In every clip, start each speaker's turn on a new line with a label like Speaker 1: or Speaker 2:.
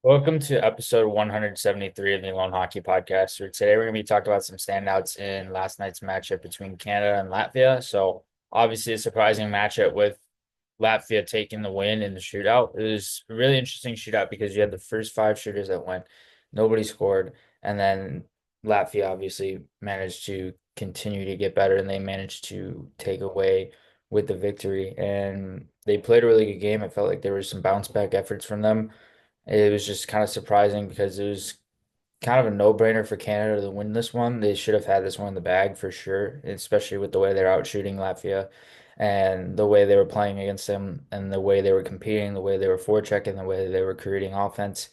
Speaker 1: Welcome to episode 173 of the Loane Hockey Podcast. Where today we're going to be talking about some standouts in last night's matchup between Canada and Latvia. So, obviously, a surprising matchup with Latvia taking the win in the shootout. It was a really interesting shootout because you had the first five shooters that went, nobody scored, and then Latvia obviously managed to continue to get better and they managed to take away with the victory. And they played a really good game. I felt like there was some bounce back efforts from them. It was just kind of surprising because it was kind of a no-brainer for Canada to win this one. They should have had this one in the bag for sure, especially with the way they're out shooting Latvia and the way they were playing against them and the way they were competing, the way they were forechecking, the way they were creating offense.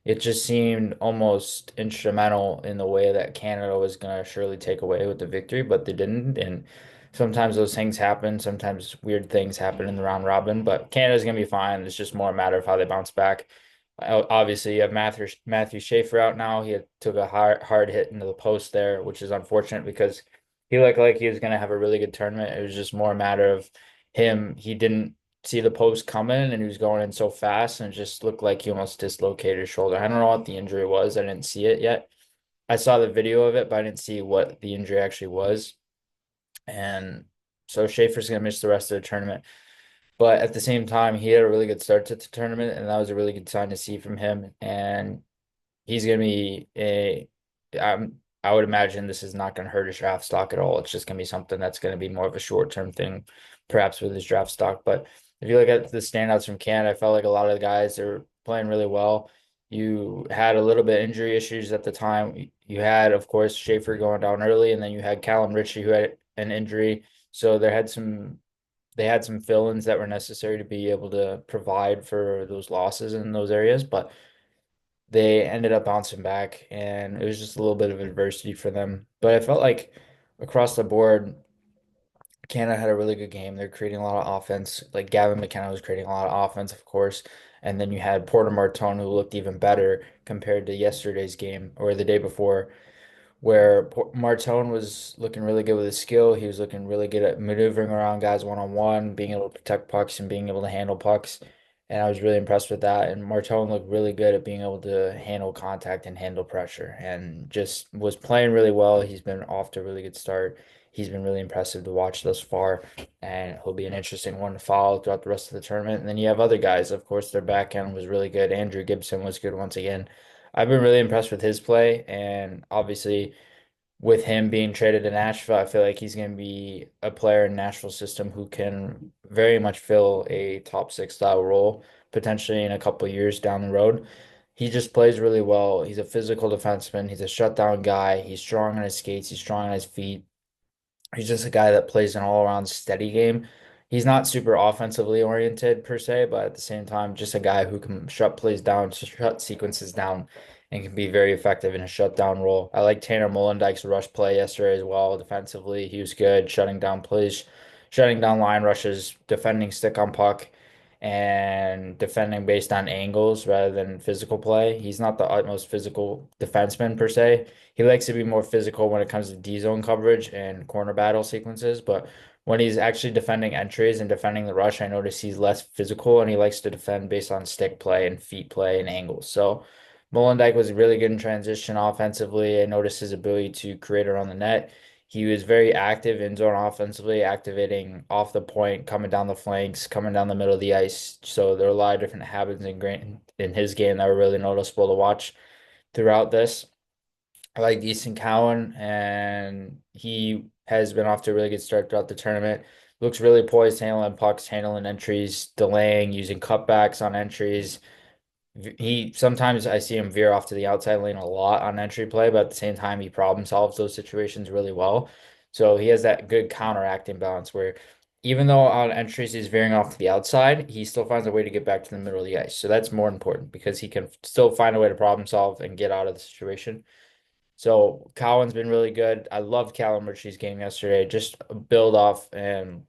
Speaker 1: It just seemed almost instrumental in the way that Canada was going to surely take away with the victory, but they didn't. And sometimes those things happen. Sometimes weird things happen in the round robin, but Canada's going to be fine. It's just more a matter of how they bounce back. Obviously, you have Matthew Schaefer out now. He took a hard hit into the post there, which is unfortunate because he looked like he was going to have a really good tournament. It was just more a matter of him. He didn't see the post coming and he was going in so fast and it just looked like he almost dislocated his shoulder. I don't know what the injury was. I didn't see it yet. I saw the video of it, but I didn't see what the injury actually was. And so Schaefer's going to miss the rest of the tournament. But at the same time, he had a really good start to the tournament, and that was a really good sign to see from him. And he's going to be I would imagine this is not going to hurt his draft stock at all. It's just going to be something that's going to be more of a short-term thing, perhaps with his draft stock. But if you look at the standouts from Canada, I felt like a lot of the guys are playing really well. You had a little bit injury issues at the time. You had, of course, Schaefer going down early, and then you had Callum Ritchie who had an injury. So they had some fill-ins that were necessary to be able to provide for those losses in those areas, but they ended up bouncing back and it was just a little bit of adversity for them. But I felt like across the board, Canada had a really good game. They're creating a lot of offense. Like Gavin McKenna was creating a lot of offense, of course. And then you had Porter Martone, who looked even better compared to yesterday's game or the day before where Martone was looking really good with his skill. He was looking really good at maneuvering around guys one on one, being able to protect pucks and being able to handle pucks. And I was really impressed with that. And Martone looked really good at being able to handle contact and handle pressure and just was playing really well. He's been off to a really good start. He's been really impressive to watch thus far, and he'll be an interesting one to follow throughout the rest of the tournament. And then you have other guys, of course, their backhand was really good. Andrew Gibson was good once again. I've been really impressed with his play, and obviously with him being traded to Nashville, I feel like he's going to be a player in Nashville system who can very much fill a top six style role, potentially in a couple of years down the road. He just plays really well. He's a physical defenseman. He's a shutdown guy. He's strong on his skates. He's strong on his feet. He's just a guy that plays an all-around steady game. He's not super offensively oriented per se, but at the same time, just a guy who can shut plays down, shut sequences down, and can be very effective in a shutdown role. I like Tanner Molendyke's rush play yesterday as well. Defensively, he was good, shutting down plays, shutting down line rushes, defending stick on puck, and defending based on angles rather than physical play. He's not the utmost physical defenseman per se. He likes to be more physical when it comes to D zone coverage and corner battle sequences, but when he's actually defending entries and defending the rush, I notice he's less physical and he likes to defend based on stick play and feet play and angles. So Molendyke was really good in transition offensively. I noticed his ability to create around the net. He was very active in zone offensively, activating off the point, coming down the flanks, coming down the middle of the ice. So there are a lot of different habits in his game that were really noticeable to watch throughout this. I like Easton Cowan, and he has been off to a really good start throughout the tournament. Looks really poised, handling pucks, handling entries, delaying, using cutbacks on entries. He sometimes I see him veer off to the outside lane a lot on entry play, but at the same time, he problem solves those situations really well. So he has that good counteracting balance where even though on entries he's veering off to the outside, he still finds a way to get back to the middle of the ice. So that's more important because he can still find a way to problem solve and get out of the situation. So Cowan's been really good. I loved Callum Ritchie's game yesterday. Just build off and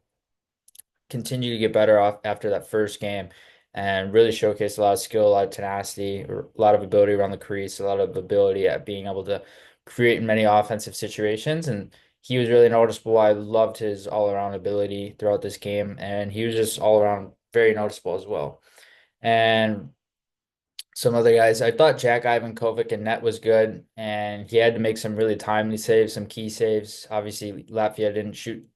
Speaker 1: continue to get better off after that first game and really showcase a lot of skill, a lot of tenacity, a lot of ability around the crease, a lot of ability at being able to create many offensive situations. And he was really noticeable. I loved his all-around ability throughout this game, and he was just all around very noticeable as well. And some other guys. I thought Jack Ivankovic and net was good, and he had to make some really timely saves, some key saves. Obviously, Latvia didn't shoot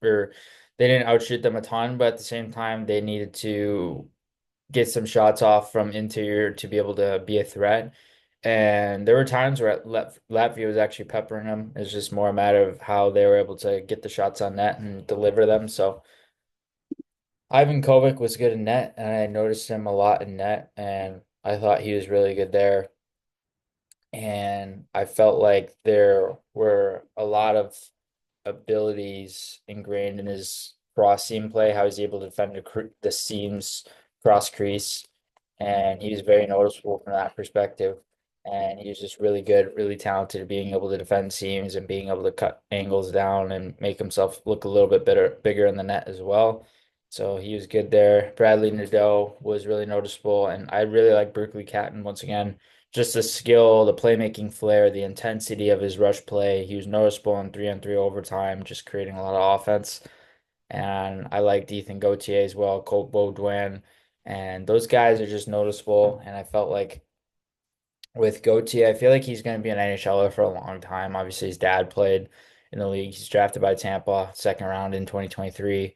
Speaker 1: or they didn't outshoot them a ton, but at the same time, they needed to get some shots off from interior to be able to be a threat. And there were times where Latvia was actually peppering them. It's just more a matter of how they were able to get the shots on net and deliver them. So Ivan Kovic was good in net, and I noticed him a lot in net, and I thought he was really good there. And I felt like there were a lot of abilities ingrained in his cross seam play, how he's able to defend the seams cross crease. And he was very noticeable from that perspective. And he was just really good, really talented at being able to defend seams and being able to cut angles down and make himself look a little bit bigger in the net as well. So he was good there. Bradley Nadeau was really noticeable. And I really like Berkeley Catton once again. Just the skill, the playmaking flair, the intensity of his rush play. He was noticeable in 3-on-3 overtime, just creating a lot of offense. And I liked Ethan Gauthier as well, Colt Baudouin. And those guys are just noticeable. And I felt like with Gauthier, I feel like he's going to be an NHLer for a long time. Obviously, his dad played in the league. He's drafted by Tampa, second round in 2023.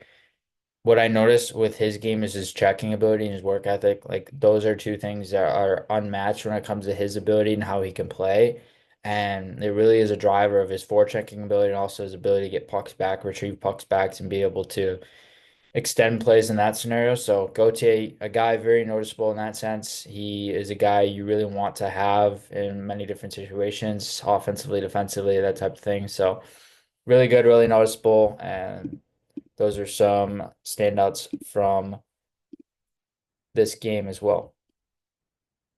Speaker 1: What I noticed with his game is his checking ability and his work ethic. Like those are two things that are unmatched when it comes to his ability and how he can play. And it really is a driver of his forechecking ability and also his ability to get pucks back, retrieve pucks back, and be able to extend plays in that scenario. So Gauthier, a guy very noticeable in that sense. He is a guy you really want to have in many different situations, offensively, defensively, that type of thing. So really good, really noticeable, and those are some standouts from this game as well.